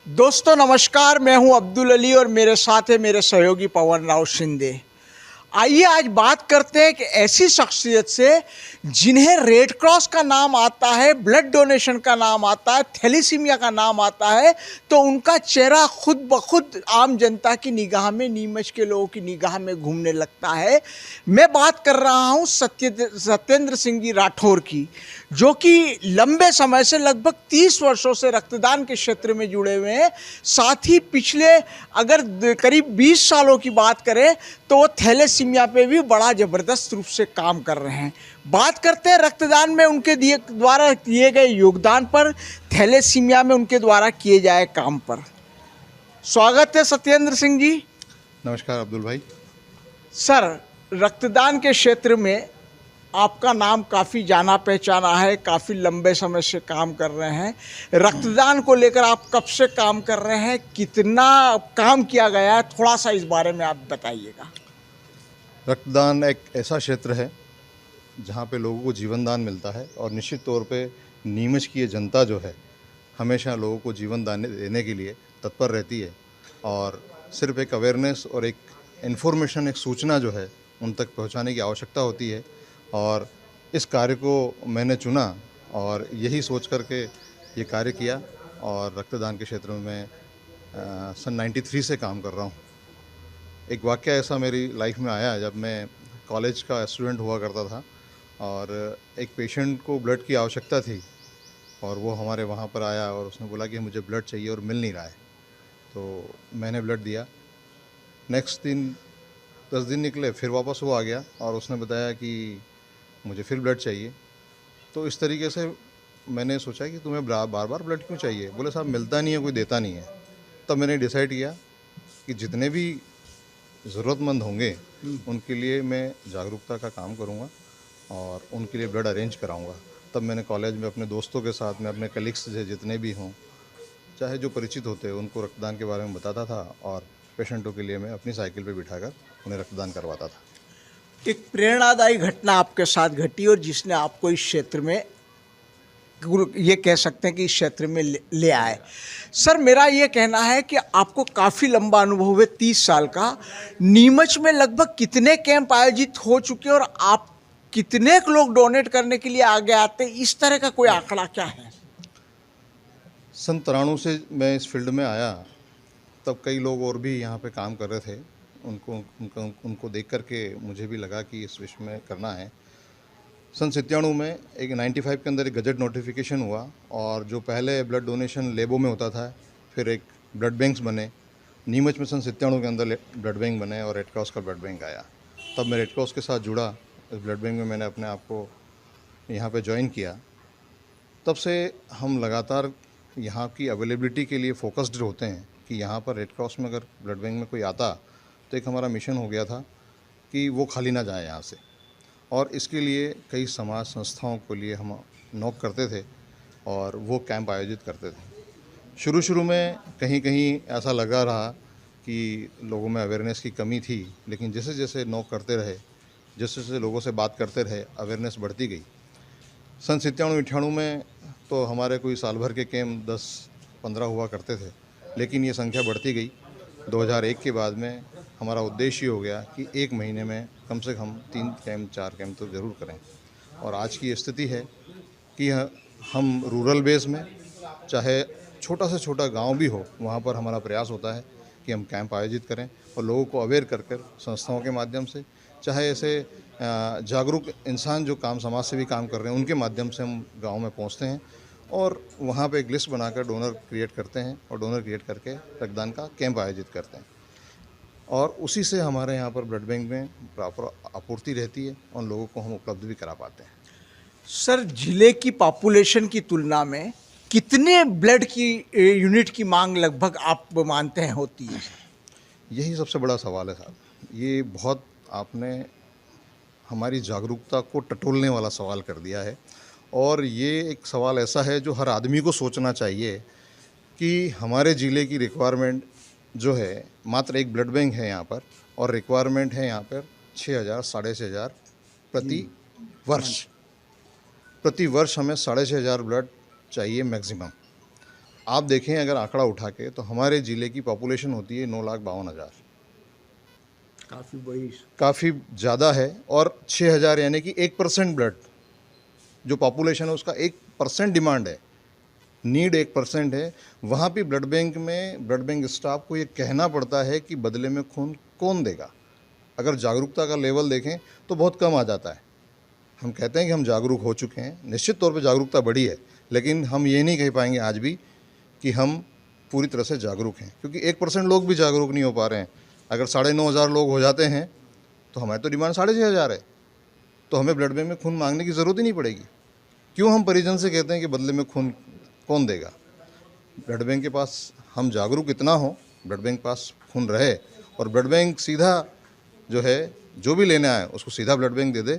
दोस्तों नमस्कार, मैं हूं अब्दुल अली और मेरे साथ है मेरे सहयोगी पवन राव शिंदे। आइए आज बात करते हैं कि ऐसी शख्सियत से जिन्हें रेड क्रॉस का नाम आता है, ब्लड डोनेशन का नाम आता है, थैलेसीमिया का नाम आता है, तो उनका चेहरा खुद ब खुद आम जनता की निगाह में, नीमच के लोगों की निगाह में घूमने लगता है। मैं बात कर रहा हूं सत्येंद्र सिंह जी राठौर की, जो कि लंबे समय से लगभग 30 वर्षों से रक्तदान के क्षेत्र में जुड़े हुए हैं। साथ ही पिछले अगर करीब 20 सालों की बात करें तो वो थैलेसीमिया पे भी बड़ा ज़बरदस्त रूप से काम कर रहे हैं। बात करते हैं रक्तदान में उनके द्वारा किए गए योगदान पर, थैलेसीमिया में उनके द्वारा किए जाए काम पर। स्वागत है सत्येंद्र सिंह जी। नमस्कार अब्दुल भाई। सर, रक्तदान के क्षेत्र में आपका नाम काफ़ी जाना पहचाना है, काफ़ी लंबे समय से काम कर रहे हैं। रक्तदान को लेकर आप कब से काम कर रहे हैं, कितना काम किया गया है, थोड़ा सा इस बारे में आप बताइएगा। रक्तदान एक ऐसा क्षेत्र है जहाँ पे लोगों को जीवन दान मिलता है और निश्चित तौर पे नीमच की ये जनता जो है हमेशा लोगों को जीवन दान देने के लिए तत्पर रहती है और सिर्फ एक अवेयरनेस और एक इन्फॉर्मेशन, एक सूचना जो है उन तक पहुँचाने की आवश्यकता होती है। और इस कार्य को मैंने चुना और यही सोच कर के ये कार्य किया और रक्तदान के क्षेत्र में मैं सन 93 से काम कर रहा हूँ। एक वाक़या ऐसा मेरी लाइफ में आया जब मैं कॉलेज का स्टूडेंट हुआ करता था और एक पेशेंट को ब्लड की आवश्यकता थी और वो हमारे वहाँ पर आया और उसने बोला कि मुझे ब्लड चाहिए और मिल नहीं रहा है। तो मैंने ब्लड दिया। नेक्स्ट दिन 10 दिन निकले, फिर वापस वो आ गया और उसने बताया कि मुझे फिर ब्लड चाहिए। तो इस तरीके से मैंने सोचा कि तुम्हें बार बार ब्लड क्यों चाहिए? बोले साहब मिलता नहीं है, कोई देता नहीं है। तब मैंने डिसाइड किया कि जितने भी ज़रूरतमंद होंगे उनके लिए मैं जागरूकता का काम करूंगा और उनके लिए ब्लड अरेंज कराऊंगा। तब मैंने कॉलेज में अपने दोस्तों के साथ में, अपने कलीग्स जितने भी हों, चाहे जो परिचित होते हैं, उनको रक्तदान के बारे में बताता था और पेशेंटों के लिए मैं अपनी साइकिल पे बिठाकर उन्हें रक्तदान करवाता था। एक प्रेरणादायी घटना आपके साथ घटी और जिसने आपको इस क्षेत्र में, ये कह सकते हैं कि इस क्षेत्र में ले आए। सर, मेरा ये कहना है कि आपको काफ़ी लंबा अनुभव है, 30 साल का। नीमच में लगभग कितने कैंप आयोजित हो चुके हैं और आप कितने लोग डोनेट करने के लिए आगे आते हैं, इस तरह का कोई आंकड़ा क्या है? सन 93 से मैं इस फील्ड में आया, तब कई लोग और भी यहाँ पे काम कर रहे थे। उनको देख कर के मुझे भी लगा कि इस विषय में करना है। सन 97 में एक 95 के अंदर एक गजट नोटिफिकेशन हुआ और जो पहले ब्लड डोनेशन लेबों में होता था, फिर एक ब्लड बैंक्स बने। नीमच में सन 97 के अंदर ब्लड बैंक बने और रेड क्रॉस का ब्लड बैंक आया। तब मैं रेड क्रॉस के साथ जुड़ा। इस ब्लड बैंक में मैंने अपने आप को यहाँ पे ज्वाइन किया। तब से हम लगातार यहाँ की अवेलेबिलिटी के लिए फोकस्ड होते हैं कि यहाँ पर रेड क्रॉस में अगर ब्लड बैंक में कोई आता तो एक हमारा मिशन हो गया था कि वो खाली ना जाए यहाँ से। और इसके लिए कई समाज संस्थाओं के लिए हम नॉक करते थे और वो कैंप आयोजित करते थे। शुरू में कहीं कहीं ऐसा लगा रहा कि लोगों में अवेयरनेस की कमी थी, लेकिन जैसे जैसे नॉक करते रहे, जैसे जैसे लोगों से बात करते रहे, अवेयरनेस बढ़ती गई। सन 97-98 में तो हमारे कोई साल भर के कैंप 10-15 हुआ करते थे, लेकिन ये संख्या बढ़ती गई। 2001 के बाद में हमारा उद्देश्य हो गया कि एक महीने में कम से कम 3 कैंप 4 कैंप तो ज़रूर करें। और आज की स्थिति है कि हम रूरल बेस में, चाहे छोटा से छोटा गांव भी हो, वहां पर हमारा प्रयास होता है कि हम कैंप आयोजित करें और लोगों को अवेयर कर संस्थाओं के माध्यम से, चाहे ऐसे जागरूक इंसान जो काम समाज से भी काम कर रहे हैं, उनके माध्यम से हम गांव में पहुंचते हैं और वहां पे एक लिस्ट बनाकर डोनर क्रिएट करते हैं और डोनर क्रिएट करके रक्तदान का कैंप आयोजित करते हैं। और उसी से हमारे यहाँ पर ब्लड बैंक में प्रॉपर आपूर्ति रहती है और लोगों को हम उपलब्ध भी करा पाते हैं। सर, जिले की पॉपुलेशन की तुलना में कितने ब्लड की यूनिट की मांग लगभग आप मानते हैं होती है? यही सबसे बड़ा सवाल है साहब। ये बहुत आपने हमारी जागरूकता को टटोलने वाला सवाल कर दिया है और ये एक सवाल ऐसा है जो हर आदमी को सोचना चाहिए कि हमारे ज़िले की रिक्वायरमेंट जो है, मात्र एक ब्लड बैंक है यहाँ पर और रिक्वायरमेंट है यहाँ पर 6,000 6,500 प्रति वर्ष हमें 6,500 ब्लड चाहिए मैक्सिमम। आप देखें अगर आंकड़ा उठा के तो हमारे ज़िले की पॉपुलेशन होती है 9,52,000, काफ़ी बड़ी। काफ़ी ज़्यादा है। और 6,000 यानी कि 1% ब्लड, जो पॉपुलेशन है उसका 1% डिमांड है, नीड 1% है। वहाँ भी ब्लड बैंक में ब्लड बैंक स्टाफ को ये कहना पड़ता है कि बदले में खून कौन देगा। अगर जागरूकता का लेवल देखें तो बहुत कम आ जाता है। हम कहते हैं कि हम जागरूक हो चुके हैं, निश्चित तौर पे जागरूकता बढ़ी है, लेकिन हम ये नहीं कह पाएंगे आज भी कि हम पूरी तरह से जागरूक हैं, क्योंकि 1% लोग भी जागरूक नहीं हो पा रहे हैं। अगर 9,500 लोग हो जाते हैं तो हमारी तो डिमांड 6,500 है, तो हमें ब्लड बैंक में खून मांगने की ज़रूरत ही नहीं पड़ेगी। क्यों हम परिजन से कहते हैं कि बदले में खून कौन देगा। ब्लड बैंक के पास हम जागरूक इतना हो, ब्लड बैंक पास खून रहे और ब्लड बैंक सीधा जो है जो भी लेने आए उसको सीधा ब्लड बैंक दे दे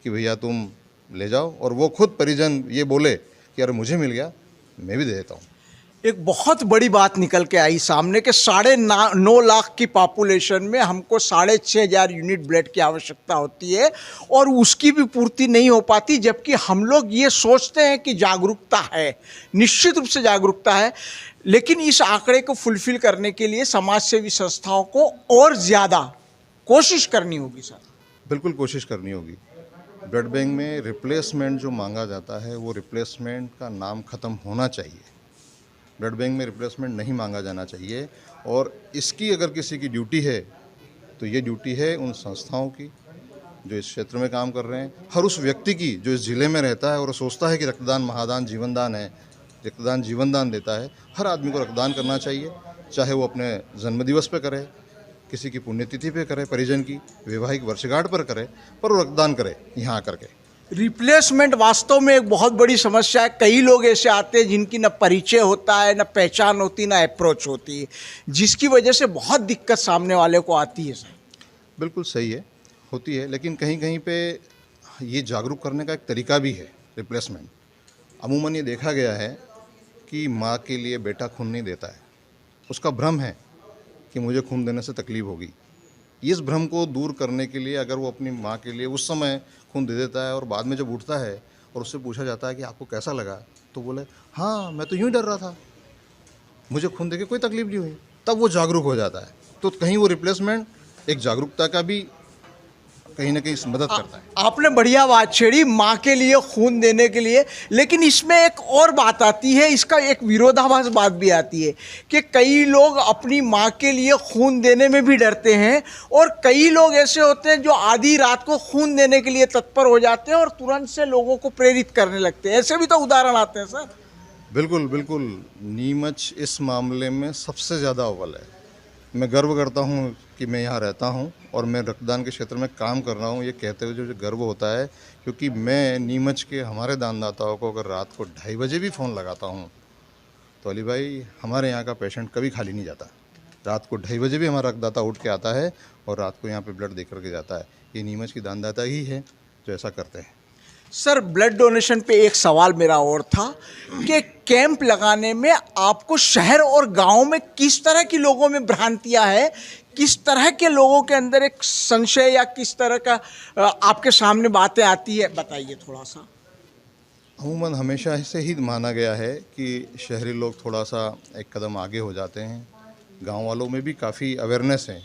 कि भैया तुम ले जाओ, और वो खुद परिजन ये बोले कि यार मुझे मिल गया, मैं भी दे देता हूँ। एक बहुत बड़ी बात निकल के आई सामने कि 9.5 लाख की पॉपुलेशन में हमको 6,500 यूनिट ब्लड की आवश्यकता होती है और उसकी भी पूर्ति नहीं हो पाती, जबकि हम लोग ये सोचते हैं कि जागरूकता है, निश्चित रूप से जागरूकता है, लेकिन इस आंकड़े को फुलफिल करने के लिए समाज सेवी संस्थाओं को और ज़्यादा कोशिश करनी होगी सर। बिल्कुल कोशिश करनी होगी। ब्लड बैंक में रिप्लेसमेंट जो मांगा जाता है वो रिप्लेसमेंट का नाम ख़त्म होना चाहिए। ब्लड बैंक में रिप्लेसमेंट नहीं मांगा जाना चाहिए, और इसकी अगर किसी की ड्यूटी है तो ये ड्यूटी है उन संस्थाओं की जो इस क्षेत्र में काम कर रहे हैं, हर उस व्यक्ति की जो इस ज़िले में रहता है और सोचता है कि रक्तदान महादान जीवनदान है, रक्तदान जीवनदान देता है। हर आदमी को रक्तदान करना चाहिए, चाहे वो अपने जन्मदिवस पे करे, किसी की पुण्यतिथि पे करे, परिजन की वैवाहिक वर्षगांठ पर करे, पर वो रक्तदान करे यहाँ आकर के। रिप्लेसमेंट वास्तव में एक बहुत बड़ी समस्या है। कई लोग ऐसे आते हैं जिनकी न परिचय होता है, न पहचान होती, न अप्रोच होती है, जिसकी वजह से बहुत दिक्कत सामने वाले को आती है सर। बिल्कुल सही है, होती है, लेकिन कहीं कहीं पे ये जागरूक करने का एक तरीका भी है। रिप्लेसमेंट अमूमन ये देखा गया है कि माँ के लिए बेटा खून नहीं देता है, उसका भ्रम है कि मुझे खून देने से तकलीफ़ होगी। इस भ्रम को दूर करने के लिए अगर वो अपनी माँ के लिए उस समय खून दे देता है और बाद में जब उठता है और उससे पूछा जाता है कि आपको कैसा लगा, तो बोले हाँ मैं तो यूँ ही डर रहा था, मुझे खून देके कोई तकलीफ नहीं हुई, तब वो जागरूक हो जाता है। तो कहीं वो रिप्लेसमेंट एक जागरूकता का भी कहीं ना कहीं मदद करता है। आपने बढ़िया बात छेड़ी माँ के लिए खून देने के लिए, लेकिन इसमें एक और बात आती है, इसका एक विरोधाभास बात भी आती है कि कई लोग अपनी माँ के लिए खून देने में भी डरते हैं और कई लोग ऐसे होते हैं जो आधी रात को खून देने के लिए तत्पर हो जाते हैं और तुरंत से लोगों को प्रेरित करने लगते हैं। ऐसे भी तो उदाहरण आते हैं सर। बिल्कुल बिल्कुल, नीमच इस मामले में सबसे ज़्यादा अव्वल है। मैं गर्व करता हूँ कि मैं यहाँ रहता हूँ और मैं रक्तदान के क्षेत्र में काम कर रहा हूँ, ये कहते हुए जो गर्व होता है, क्योंकि मैं नीमच के हमारे दानदाताओं को अगर रात को 2:30 बजे भी फ़ोन लगाता हूँ तो अली भाई हमारे यहाँ का पेशेंट कभी खाली नहीं जाता। रात को 2:30 बजे भी हमारा रक्तदाता उठ के आता है और रात को यहाँ पे ब्लड दे करके जाता है। ये नीमच की दानदाता ही है जो ऐसा करते हैं। सर ब्लड डोनेशन पे एक सवाल मेरा और था कि कैंप लगाने में आपको शहर और गांव में किस तरह की लोगों में भ्रांतियां हैं, किस तरह के लोगों के अंदर एक संशय या किस तरह का आपके सामने बातें आती है, बताइए थोड़ा सा। अमूमन हमेशा से ही माना गया है कि शहरी लोग थोड़ा सा एक कदम आगे हो जाते हैं, गांव वालों में भी काफ़ी अवेयरनेस है,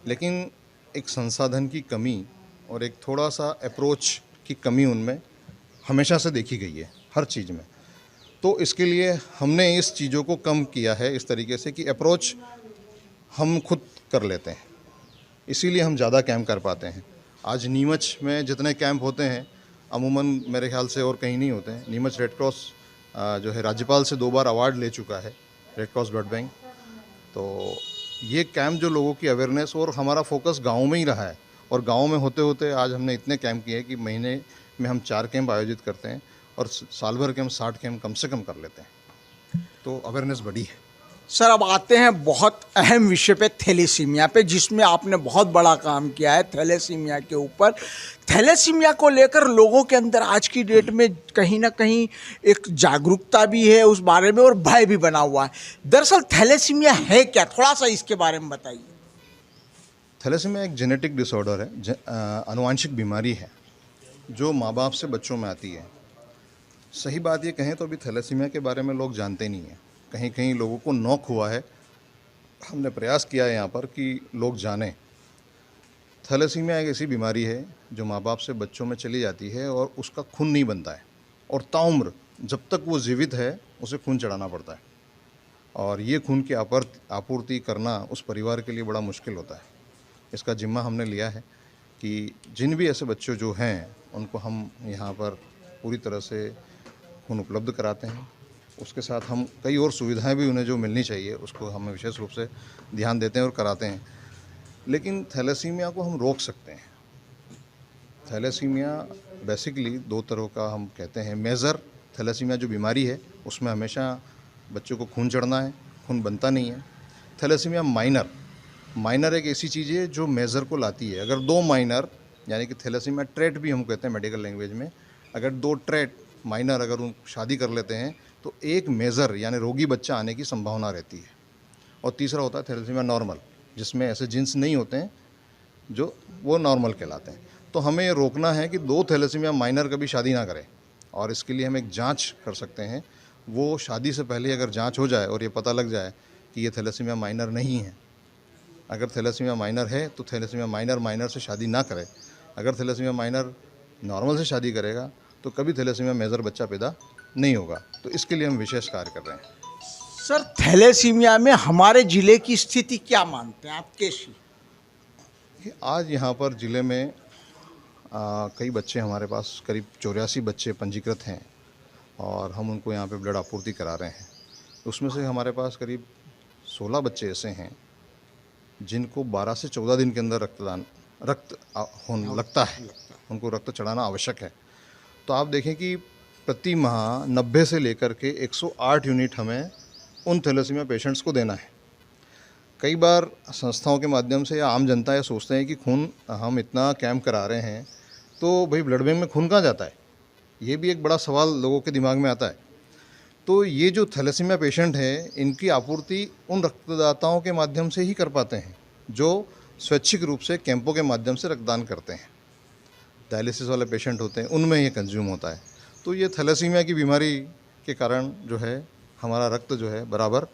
लेकिन एक संसाधन की कमी और एक थोड़ा सा अप्रोच की कमी उनमें हमेशा से देखी गई है हर चीज़ में। तो इसके लिए हमने इस चीज़ों को कम किया है इस तरीके से कि अप्रोच हम खुद कर लेते हैं, इसीलिए हम ज़्यादा कैंप कर पाते हैं। आज नीमच में जितने कैंप होते हैं अमूमन मेरे ख्याल से और कहीं नहीं होते हैं। नीमच रेड क्रॉस जो है राज्यपाल से 2 बार अवार्ड ले चुका है, रेड क्रॉस ब्लड बैंक। तो ये कैंप जो लोगों की अवेयरनेस, और हमारा फोकस गाँव में ही रहा है, और गाँव में होते होते आज हमने इतने कैंप किए कि महीने में हम 4 कैंप आयोजित करते हैं और साल भर के हम 60 कैंप कम से कम कर लेते हैं। तो अवेयरनेस बढ़ी है। सर अब आते हैं बहुत अहम विषय पे, थैलेसीमिया पे, जिसमें आपने बहुत बड़ा काम किया है थैलेसीमिया के ऊपर। थैलेसीमिया को लेकर लोगों के अंदर आज की डेट में कहीं ना कहीं एक जागरूकता भी है उस बारे में और भय भी बना हुआ है। दरअसल थैलेसीमिया है क्या, थोड़ा सा इसके बारे में बताइए। थैलेसीमिया एक जेनेटिक डिसऑर्डर है, आनुवांशिक बीमारी है जो माँ बाप से बच्चों में आती है। सही बात ये कहें तो अभी थैलेसीमिया के बारे में लोग जानते नहीं हैं। कहीं कहीं लोगों को नॉक हुआ है। हमने प्रयास किया है यहाँ पर कि लोग जानें। थैलेसीमिया एक ऐसी बीमारी है जो माँ बाप से बच्चों में चली जाती है और उसका खून नहीं बनता है, और ताउम्र जब तक वो जीवित है उसे खून चढ़ाना पड़ता है, और ये खून की आपूर्ति करना उस परिवार के लिए बड़ा मुश्किल होता है। इसका जिम्मा हमने लिया है कि जिन भी ऐसे बच्चे जो हैं उनको हम यहाँ पर पूरी तरह से खून उपलब्ध कराते हैं। उसके साथ हम कई और सुविधाएं भी उन्हें जो मिलनी चाहिए उसको हम विशेष रूप से ध्यान देते हैं और कराते हैं। लेकिन थैलेसीमिया को हम रोक सकते हैं। थैलेसीमिया बेसिकली दो तरह का हम कहते हैं। मेजर थैलेसीमिया जो बीमारी है उसमें हमेशा बच्चों को खून चढ़ना है, खून बनता नहीं है। थैलेसीमिया माइनर एक ऐसी चीज़ है जो मेजर को लाती है। अगर दो माइनर, यानी कि थैलेसीमिया ट्रेट भी हम कहते हैं मेडिकल लैंग्वेज में, अगर दो ट्रेट माइनर अगर उन शादी कर लेते हैं तो एक मेजर यानी रोगी बच्चा आने की संभावना रहती है। और तीसरा होता है थैलेसीमिया नॉर्मल, जिसमें ऐसे जीन्स नहीं होते हैं जो वो नॉर्मल कहलाते हैं। तो हमें ये रोकना है कि दो थैलेसीमिया माइनर कभी शादी ना करें, और इसके लिए हम एक जांच कर सकते हैं। वो शादी से पहले अगर जांच हो जाए और ये पता लग जाए कि ये थैलेसीमिया माइनर नहीं है, अगर थैलेसीमिया माइनर है तो थैलेसीमिया माइनर से शादी ना करें। अगर थैलेसीमिया माइनर नॉर्मल से शादी करेगा तो कभी थैलेसीमिया मेजर बच्चा पैदा नहीं होगा। तो इसके लिए हम विशेष कार्य कर रहे हैं। सर, थैलेसीमिया में हमारे ज़िले की स्थिति क्या मानते हैं आप, कैसी? आज यहाँ पर ज़िले में कई बच्चे, हमारे पास करीब 84 बच्चे पंजीकृत हैं और हम उनको यहाँ पे ब्लड आपूर्ति करा रहे हैं। उसमें से हमारे पास करीब 16 बच्चे ऐसे हैं जिनको 12 से 14 दिन के अंदर रक्त होने लगता है, उनको रक्त चढ़ाना आवश्यक है। तो आप देखें कि प्रति माह 90 से लेकर के 108 यूनिट हमें उन थैलेसीमिया पेशेंट्स को देना है। कई बार संस्थाओं के माध्यम से या आम जनता ये सोचते हैं कि खून हम इतना कैंप करा रहे हैं तो भाई ब्लड बैंक में खून कहाँ जाता है, ये भी एक बड़ा सवाल लोगों के दिमाग में आता है। तो ये जो थैलेसीमिया पेशेंट है इनकी आपूर्ति उन रक्तदाताओं के माध्यम से ही कर पाते हैं जो स्वैच्छिक रूप से कैंपों के माध्यम से रक्तदान करते हैं। डायलिसिस वाले पेशेंट होते हैं उनमें ये कंज्यूम होता है। तो ये थैलेसीमिया की बीमारी के कारण जो है हमारा रक्त जो है बराबर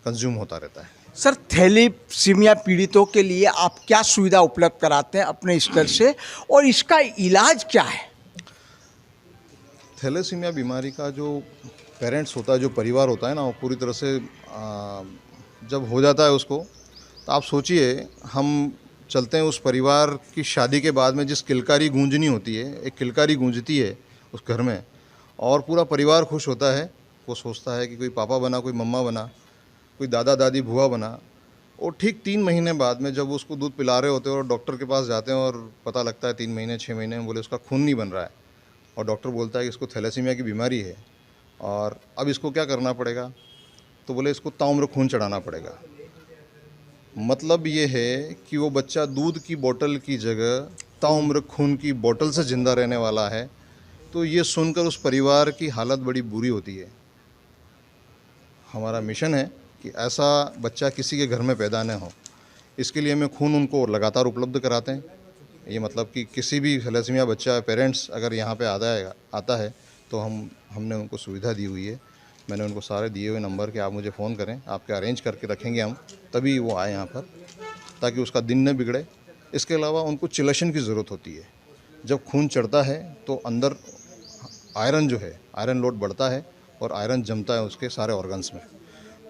कंज्यूम होता रहता है। सर, थैलेसीमिया पीड़ितों के लिए आप क्या सुविधा उपलब्ध कराते हैं अपने स्तर से, और इसका इलाज क्या है? थैलेसीमिया बीमारी का जो पेरेंट्स होता है, जो परिवार होता है ना, वो पूरी तरह से जब हो जाता है उसको, तो आप सोचिए हम चलते हैं उस परिवार की शादी के बाद में जिस किलकारी गूंजनी होती है, एक किलकारी गूंजती है उस घर में और पूरा परिवार खुश होता है। वो सोचता है कि कोई पापा बना, कोई मम्मा बना, कोई दादा दादी बुआ बना। और ठीक 3 महीने बाद में जब उसको दूध पिला रहे होते हैं और डॉक्टर के पास जाते हैं और पता लगता है 3 महीने 6 महीने में, बोले उसका खून नहीं बन रहा है, और डॉक्टर बोलता है कि इसको थैलेसीमिया की बीमारी है और अब इसको क्या करना पड़ेगा, तो बोले इसको ताउम्र खून चढ़ाना पड़ेगा। मतलब ये है कि वो बच्चा दूध की बोतल की जगह ताउम्र खून की बोतल से ज़िंदा रहने वाला है। तो ये सुनकर उस परिवार की हालत बड़ी बुरी होती है। हमारा मिशन है कि ऐसा बच्चा किसी के घर में पैदा न हो, इसके लिए हमें खून उनको लगातार उपलब्ध कराते हैं। ये मतलब कि किसी भी थैलेसीमिया बच्चा पेरेंट्स अगर यहाँ पे आता है तो हमने उनको सुविधा दी हुई है। मैंने उनको सारे दिए हुए नंबर कि आप मुझे फ़ोन करें, आपके अरेंज करके रखेंगे हम, तभी वो आए यहाँ पर, ताकि उसका दिन न बिगड़े। इसके अलावा उनको चिलेशन की ज़रूरत होती है। जब खून चढ़ता है तो अंदर आयरन जो है, आयरन लोड बढ़ता है और आयरन जमता है उसके सारे ऑर्गन्स में।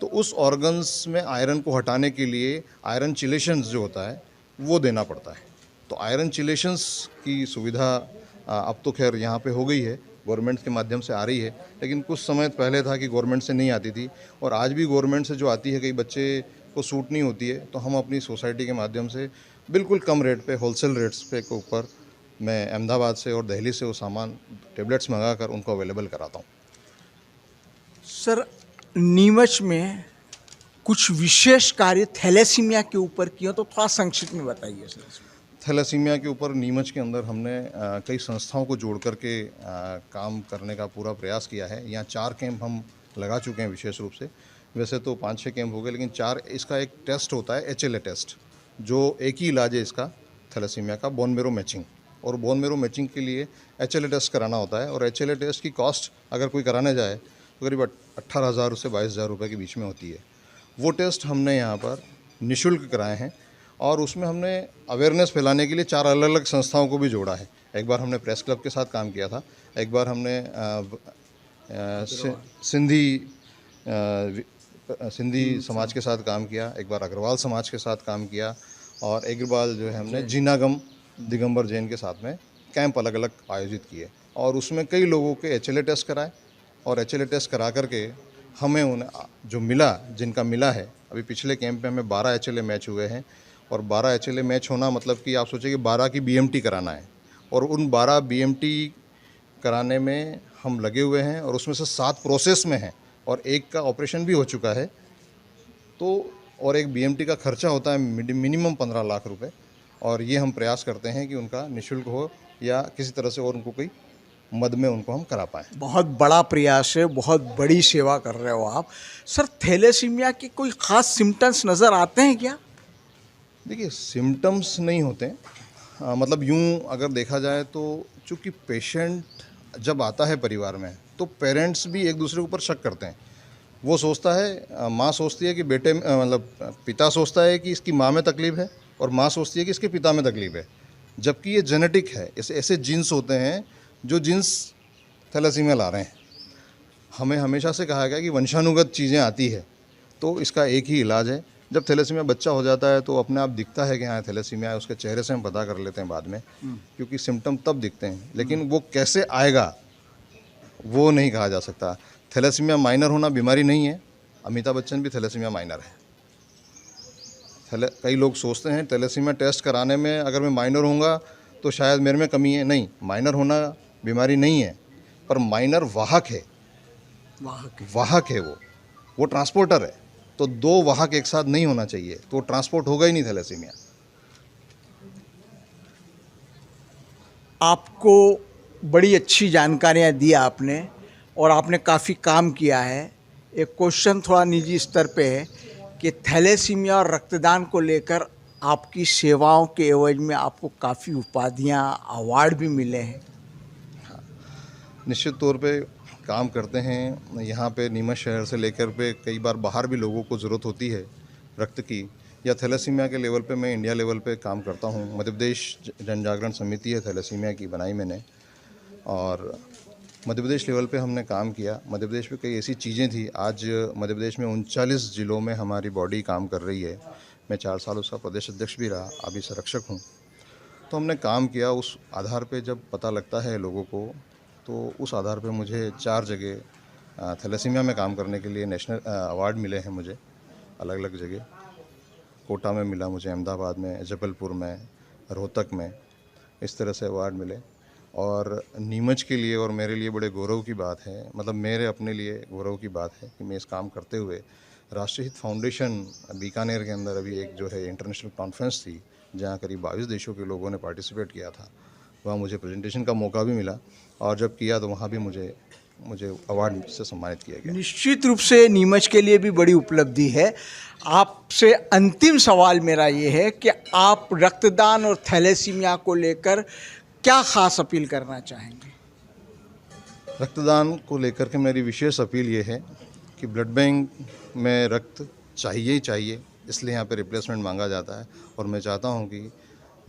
तो उस ऑर्गन्स में आयरन को हटाने के लिए आयरन चिलेशंस जो होता है वो देना पड़ता है। तो आयरन चिलेशंस की सुविधा अब तो खैर यहाँ पे हो गई है, गवर्नमेंट के माध्यम से आ रही है, लेकिन कुछ समय पहले था कि गवर्नमेंट से नहीं आती थी, और आज भी गवर्नमेंट से जो आती है कई बच्चे को सूट नहीं होती है। तो हम अपनी सोसाइटी के माध्यम से बिल्कुल कम रेट पे, होलसेल रेट्स पे के ऊपर मैं अहमदाबाद से और दिल्ली से वो सामान टेबलेट्स मंगा कर उनको अवेलेबल कराता हूँ। सर, नीमच में कुछ विशेष कार्य थैलेसीमिया के ऊपर किए तो थोड़ा संक्षिप्त में बताइए सर। थैलेसीमिया के ऊपर नीमच के अंदर हमने कई संस्थाओं को जोड़ करके काम करने का पूरा प्रयास किया है। यहाँ 4 कैंप हम लगा चुके हैं विशेष रूप से। वैसे तो 5-6 कैंप हो गए, लेकिन 4 इसका एक टेस्ट होता है HLA टेस्ट, जो एक ही इलाज है इसका थैलेसीमिया का, बोन मेरो मैचिंग। और बोन मेरो मैचिंग के लिए HLA टेस्ट कराना होता है, और HLA टेस्ट की कॉस्ट अगर कोई कराने जाए तो करीब 18,000 से 22,000 रुपये के बीच में होती है। वो टेस्ट हमने यहाँ पर निःशुल्क कराए हैं और उसमें हमने अवेयरनेस फैलाने के लिए 4 अलग अलग संस्थाओं को भी जोड़ा है। एक बार हमने प्रेस क्लब के साथ काम किया था, एक बार हमने सिंधी समाज के साथ काम किया, एक बार अग्रवाल समाज के साथ काम किया और एक बार जो है हमने जीनागम दिगंबर जैन के साथ में कैंप अलग अलग आयोजित किए और उसमें कई लोगों के HLA टेस्ट कराए और HLA टेस्ट करा करके हमें उन्हें जो मिला, जिनका मिला है, अभी पिछले कैंप में हमें 12 HLA मैच हुए हैं और 12 HLA मैच होना मतलब कि आप सोचिए कि 12 की BMT कराना है और उन 12 BMT कराने में हम लगे हुए हैं और उसमें से 7 प्रोसेस में हैं और एक का ऑपरेशन भी हो चुका है। तो और एक BMT का खर्चा होता है मिनिमम 15 लाख रुपए और ये हम प्रयास करते हैं कि उनका निःशुल्क हो या किसी तरह से और उनको कोई मद में उनको हम करा पाएँ। बहुत बड़ा प्रयास है, बहुत बड़ी सेवा कर रहे हो आप। सर, थैलेसीमिया के कोई ख़ास सिम्टम्स नज़र आते हैं क्या? देखिए, सिम्टम्स नहीं होते मतलब यूँ अगर देखा जाए तो चूँकि पेशेंट जब आता है परिवार में तो पेरेंट्स भी एक दूसरे के ऊपर शक करते हैं। वो सोचता है, माँ सोचती है कि बेटे मतलब पिता सोचता है कि इसकी माँ में तकलीफ़ है और माँ सोचती है कि इसके पिता में तकलीफ़ है, जबकि ये जेनेटिक है। ऐसे जीन्स होते हैं जो जीन्स थैलेसीमिया ला रहे हैं। हमें हमेशा से कहा गया कि वंशानुगत चीज़ें आती है, तो इसका एक ही इलाज है। जब थैलेसीमिया बच्चा हो जाता है तो अपने आप दिखता है कि हाँ थैलेसीमिया है, उसके चेहरे से हम पता कर लेते हैं बाद में, क्योंकि सिम्टम तब दिखते हैं, लेकिन वो कैसे आएगा वो नहीं कहा जा सकता। थैलेसीमिया माइनर होना बीमारी नहीं है, अमिताभ बच्चन भी थैलेसीमिया माइनर है। कई लोग सोचते हैं थैलेसीमिया टेस्ट कराने में अगर मैं माइनर होऊंगा तो शायद मेरे में कमी है। नहीं, माइनर होना बीमारी नहीं है, पर माइनर वाहक है। वाहक है वो ट्रांसपोर्टर है। तो 2 वाहक एक साथ नहीं होना चाहिए, तो ट्रांसपोर्ट होगा ही नहीं थैलेसीमिया। आपको बड़ी अच्छी जानकारियाँ दी आपने और आपने काफ़ी काम किया है। एक क्वेश्चन थोड़ा निजी स्तर पे है कि थैलेसीमिया और रक्तदान को लेकर आपकी सेवाओं के एवज में आपको काफ़ी उपाधियाँ, अवार्ड भी मिले हैं। निश्चित तौर पे काम करते हैं। यहाँ पे नीमच शहर से लेकर पे कई बार बाहर भी लोगों को ज़रूरत होती है रक्त की या थैलेसीमिया के लेवल पे मैं इंडिया लेवल पे काम करता हूँ। मध्य प्रदेश जन जागरण समिति है थैलेसीमिया की बनाई मैंने और मध्य प्रदेश लेवल पे हमने काम किया। मध्य प्रदेश में कई ऐसी चीज़ें थी, आज मध्य प्रदेश में 39 ज़िलों में हमारी बॉडी काम कर रही है। मैं 4 साल उसका प्रदेश अध्यक्ष भी रहा, अभी संरक्षक हूँ। तो हमने काम किया, उस आधार पे जब पता लगता है लोगों को, तो उस आधार पे मुझे 4 जगह थैलेसीमिया में काम करने के लिए नेशनल अवार्ड मिले हैं मुझे, अलग अलग जगह। कोटा में मिला मुझे, अहमदाबाद में, जबलपुर में, रोहतक में, इस तरह से अवार्ड मिले। और नीमच के लिए और मेरे लिए बड़े गौरव की बात है, मतलब मेरे अपने लिए गौरव की बात है कि मैं इस काम करते हुए राष्ट्रीय हित फाउंडेशन बीकानेर के अंदर अभी एक जो है इंटरनेशनल कॉन्फ्रेंस थी, जहाँ करीब 22 देशों के लोगों ने पार्टिसिपेट किया था। वहाँ मुझे प्रेजेंटेशन का मौका भी मिला और जब किया तो वहाँ भी मुझे अवार्ड से सम्मानित किया गया। निश्चित रूप से नीमच के लिए भी बड़ी उपलब्धि है। आपसे अंतिम सवाल मेरा ये है कि आप रक्तदान और थैलेसीमिया को लेकर क्या ख़ास अपील करना चाहेंगे? रक्तदान को लेकर के मेरी विशेष अपील ये है कि ब्लड बैंक में रक्त चाहिए ही चाहिए, इसलिए यहाँ पे रिप्लेसमेंट मांगा जाता है और मैं चाहता हूँ कि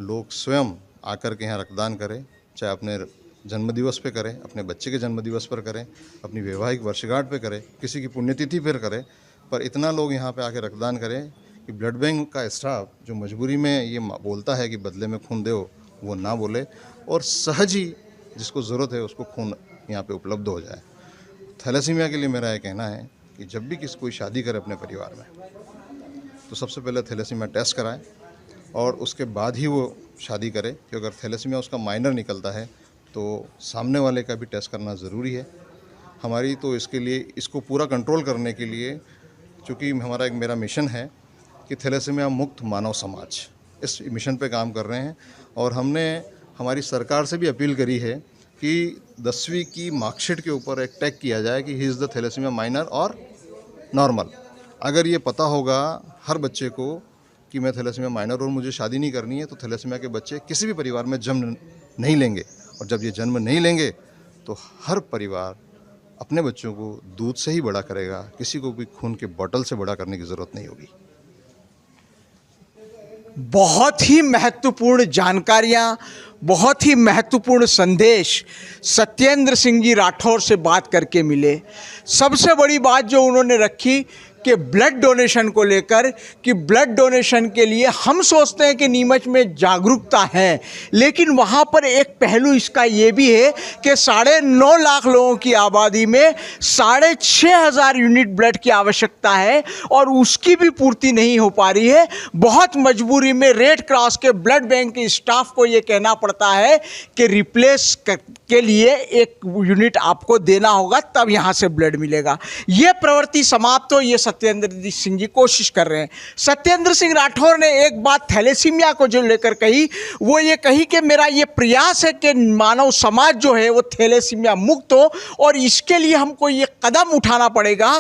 लोग स्वयं आकर के यहाँ रक्तदान करें, चाहे अपने जन्मदिवस पे करें, अपने बच्चे के जन्मदिवस पर करें, अपनी वैवाहिक वर्षगांठ पे करें, किसी की पुण्यतिथि पर करें, पर इतना लोग यहाँ पे आके रक्तदान करें कि ब्लड बैंक का स्टाफ जो मजबूरी में ये बोलता है कि बदले में खून दो, वो ना बोले और सहज ही जिसको ज़रूरत है उसको खून यहाँ पे उपलब्ध हो जाए। थैलेसीमिया के लिए मेरा ये कहना है कि जब भी कोई शादी करे अपने परिवार में तो सबसे पहले थैलेसीमिया टेस्ट कराए और उसके बाद ही वो शादी करे, कि अगर थैलेसीमिया उसका माइनर निकलता है तो सामने वाले का भी टेस्ट करना ज़रूरी है। हमारी तो इसके लिए, इसको पूरा कंट्रोल करने के लिए, चूँकि हमारा एक मेरा मिशन है कि थैलेसीमिया मुक्त मानव समाज, इस मिशन पे काम कर रहे हैं और हमने हमारी सरकार से भी अपील करी है कि 10वीं की मार्कशीट के ऊपर एक टैग किया जाए कि he is the thalassemia minor और नॉर्मल। अगर ये पता होगा हर बच्चे को कि मैं थैलेसीमिया माइनर और मुझे शादी नहीं करनी है, तो थैलेसीमिया के बच्चे किसी भी परिवार में जन्म नहीं लेंगे और जब ये जन्म नहीं लेंगे तो हर परिवार अपने बच्चों को दूध से ही बड़ा करेगा, किसी को भी खून के बॉटल से बड़ा करने की ज़रूरत नहीं होगी। बहुत ही महत्वपूर्ण जानकारियाँ, बहुत ही महत्वपूर्ण संदेश सत्येंद्र सिंह जी राठौर से बात करके मिले। सबसे बड़ी बात जो उन्होंने रखी कि ब्लड डोनेशन को लेकर, कि ब्लड डोनेशन के लिए हम सोचते हैं कि नीमच में जागरूकता है, लेकिन वहाँ पर एक पहलू इसका ये भी है कि 9.5 लाख लोगों की आबादी में 6,500 यूनिट ब्लड की आवश्यकता है और उसकी भी पूर्ति नहीं हो पा रही है। बहुत मजबूरी में रेड क्रॉस के ब्लड बैंक के स्टाफ को ये कहना पड़ता है कि रिप्लेस के लिए एक यूनिट आपको देना होगा, तब यहाँ से ब्लड मिलेगा। ये प्रवृत्ति समाप्त हो, ये सत्येंद्र सिंह जी कोशिश कर रहे हैं। सत्येंद्र सिंह राठौर ने एक बात थैलेसीमिया को जो लेकर कही, वो ये कही कि मेरा ये प्रयास है कि मानव समाज जो है वो थैलेसीमिया मुक्त हो, और इसके लिए हमको ये कदम उठाना पड़ेगा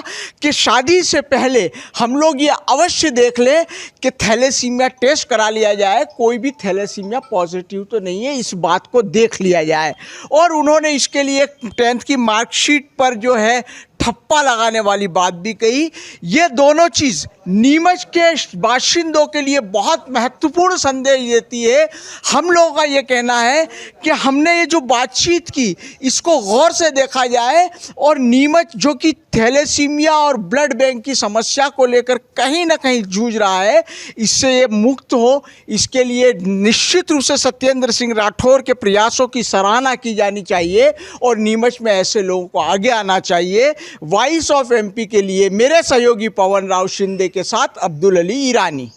कि शादी से पहले हम लोग ये अवश्य देख लें कि थैलेसीमिया टेस्ट करा लिया जाए, कोई भी थैलेसीमिया पॉजिटिव तो नहीं है, इस बात को देख लिया जाए। और उन्होंने इसके लिए 10th की मार्कशीट पर जो है ठप्पा लगाने वाली बात भी कही। ये दोनों चीज़ नीमच के बाशिंदों के लिए बहुत महत्वपूर्ण संदेश देती है। हम लोगों का ये कहना है कि हमने ये जो बातचीत की, इसको गौर से देखा जाए, और नीमच जो कि थैलेसीमिया और ब्लड बैंक की समस्या को लेकर कहीं ना कहीं जूझ रहा है, इससे ये मुक्त हो, इसके लिए निश्चित रूप से सत्येंद्र सिंह राठौर के प्रयासों की सराहना की जानी चाहिए और नीमच में ऐसे लोगों को आगे आना चाहिए। वॉइस ऑफ एमपी के लिए मेरे सहयोगी पवन राव शिंदे के साथ अब्दुल अली ईरानी।